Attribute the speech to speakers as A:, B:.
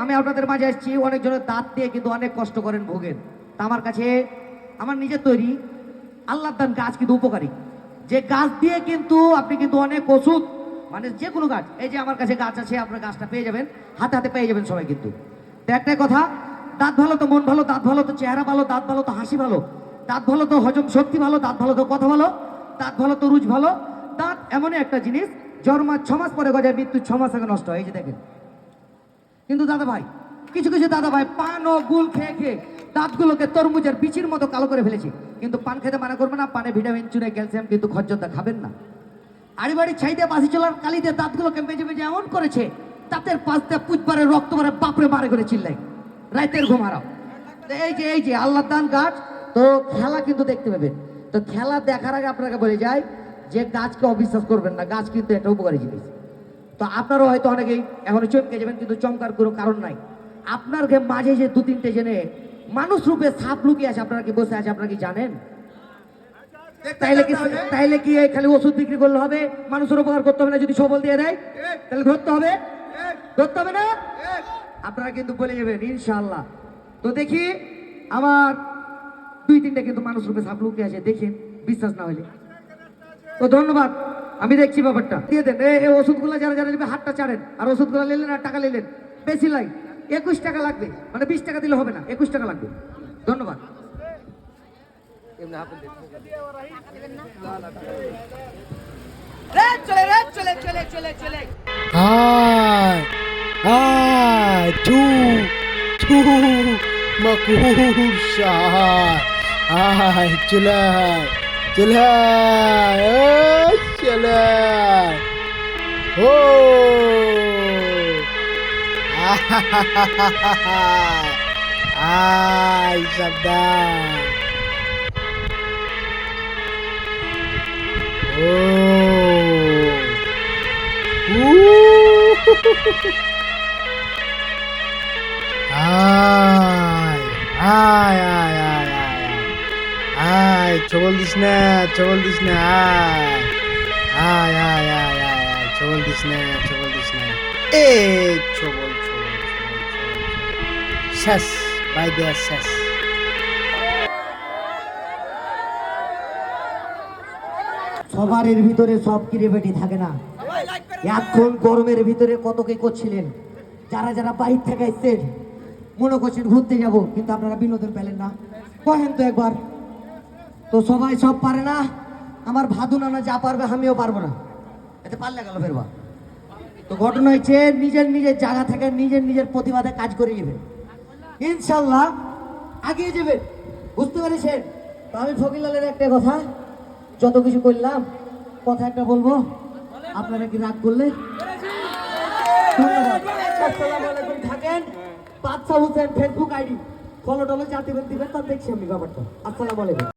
A: আমি আপনাদের মাঝে আসছি, অনেকজনের দাঁত দিয়ে কিন্তু অনেক কষ্ট করেন, ভোগেন। তা আমার কাছে আমার নিজের তৈরি আল্লাহর দান গাছ কিন্তু উপকারী, যে গাছ দিয়ে কিন্তু আপনি কিন্তু অনেক ওষুধ, মানে যে কোনো গাছ, এই যে আমার কাছে গাছ আছে, আপনার গাছটা পেয়ে যাবেন, হাতে হাতে পেয়ে যাবেন সবাই কিন্তু। তো একটাই কথা, দাঁত ভালো তো মন ভালো, দাঁত ভালো তো চেহারা ভালো, দাঁত ভালো তো হাসি ভালো, দাঁত ভালো তো হজম শক্তি ভালো, দাঁত ভালো তো কথা ভালো, দাঁত ভালো তো রুচ ভালো। দাঁত এমনই একটা জিনিস, জন্মার 6 মাস পরে গজায়, মৃত্যু 6 মাস আগে নষ্ট হয়, এই যে দেখেন। কিন্তু দাদা ভাই, কিছু কিছু দাদা ভাই পান ও গুল খেয়ে খেয়ে দাঁতগুলোকে তরমুজের বিচির মতো কালো করে ফেলেছে। কিন্তু পান খেতে মানা করবে না, পানে ভিটামিন, চুনে, ক্যালসিয়াম, কিন্তু খরচটা খাবেন না। আড়ি বাড়ি ছাইতে বাসি চলার কালিতে দাঁতগুলোকে মেজে মেজে এমন করেছে, দাঁতের পাঁচটা পুজবারে রক্ত মারে, বাপরে মারে করে চিল্লাই, রাতের ঘুম হারাও। এই যে আল্লাহ দান গাছ, তো খেলা কিন্তু দেখতে পাবেন। তো খেলা দেখার আগে আপনাকে বলে যায় যে গাছকে অবিশ্বাস করবেন না, গাছ কিন্তু একটা উপকারী জিনিস। তো আপনারও হয়তো অনেকেই এখনো চমকে যাবেন, কিন্তু চমকার কোনো কারণ নাই। আপনার মাঝে যে 2-3টে জেনে মানুষ রূপে সাপ লুকিয়ে আছে, আপনারা কি বসে আছে, আপনারা কি জানেন? তাইলে কি খালি ওষুধ বিক্রি করলে হবে? মানুষের উপকার করতে হবে না? যদি সবল দিয়ে দেয় তাহলে ধরতে হবে, ধরতে হবে না? আপনারা কিন্তু বলে যাবেন ইনশাআল্লাহ। তো দেখি আমার 2-3টে কিন্তু মানুষ রূপে সাপ লুকিয়ে আছে, দেখেন, বিশ্বাস না হলে। তো ধন্যবাদ, আমি দেখছি ব্যাপারটা, দিয়ে দেন। এই ওষুধগুলো যারা যারা নেবে হাতটা ছাড়েন, আর ওষুধগুলো নিলেন আর টাকা নিলেন, বেশি লাই 21 টাকা লাগবে, মানে 20 টাকা দিলে হবে না, 21 টাকা লাগবে। ধন্যবাদ।
B: Tu makusha, chula, chula, chula, sabda. Chobol dis na, chobol dis na. Chobol dis na, chobol dis na. Chobol. Sas, by the sas.
A: সবার ভিতরে সব কিরেবেটি থাকে না। এখন গরমের ভিতরে কত কি করছিলেন, যারা যারা বাইরে থেকে এসছেন, মনে করছেন ঘুরতে যাব, কিন্তু আপনারা বিনোদন পেলেন না। কহেন তো একবার, তো সবাই সব পারে না। আমার ভাদু নানা যা পারবে আমিও পারবো না, এতে পারলে গেল ফেরবা। তো ঘটনা হচ্ছে, নিজের নিজের জায়গা থেকে নিজের নিজের প্রতিবাদে কাজ করে যাবেন, ইনশাল্লাহ আগিয়ে যাবেন, বুঝতে পেরেছেন? তো আমি ফকিরলালের একটা কথা, যত কিছু করলাম, কথা একটা বলবো, আপনারা কি রাগ করলে? ধন্যবাদ। আসসালামু আলাইকুম। থাকেন, বাদশা হোসেন ফেসবুক আইডি ফলো টলো যা দিবেন, তার দেখছি আমি ব্যাপারটা। আসসালামু আলাইকুম।